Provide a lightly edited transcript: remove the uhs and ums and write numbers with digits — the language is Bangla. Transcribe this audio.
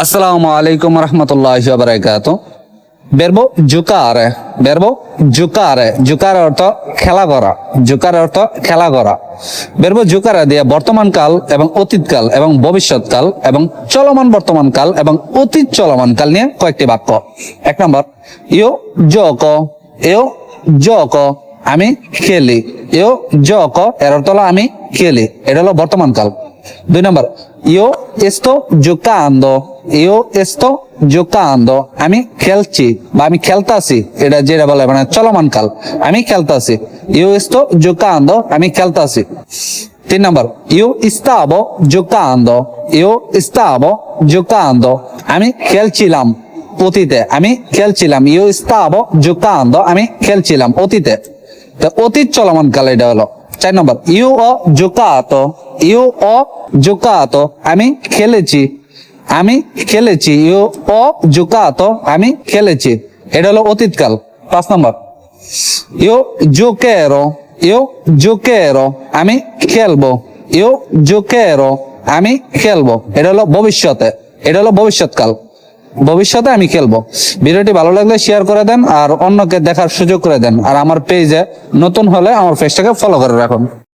Assalamu alaikum warahmatullahi wabarakatuh. Verbo giocare, verbo giocare, giocare অর্থ খেলা করা, giocare অর্থ খেলা করা। verbo giocare দিয়ে বর্তমানকাল এবং অতীতকাল এবং ভবিষ্যৎকাল এবং চলমান বর্তমানকাল এবং অতীত চলমানকাল নিয়ে কয়েকটি বাক্য। এক নম্বর, io gioco, আমি খেলি। io gioco এর অর্থ হলো আমি খেলি, এটা হলো বর্তমানকাল। দুই নম্বর, io sto giocando, আমি খেলছি বা আমি খেলতাছি, এটা যেটা বলে মানে চলমান কাল, আমি খেলতাছি। io sto giocando, আমি খেলতাছি। তিন নম্বর, io stavo giocando, আমি খেলছিলাম অতীতে, আমি খেলছিলাম। io stavo giocando, আমি খেলছিলাম অতীতে। তো অতীত চলমান কাল এটা হলো। চার নম্বর, io ho giocato, আমি খেলেছি, io ho giocato, আমি খেলেছি, এটা হলো অতীতকাল। পাঁচ নম্বর, io giocherò, আমি খেলবো, io giocherò, আমি খেলবো, এটা হলো ভবিষ্যতে, এটা হলো ভবিষ্যৎকাল, ভবিষ্যতে আমি খেলবো। ভিডিওটি ভালো লাগলে শেয়ার করে দেন আর অন্যকে দেখার সুযোগ করে দেন। আর আমার পেজে নতুন হলে আমার পেজটাকে ফলো করে রাখুন।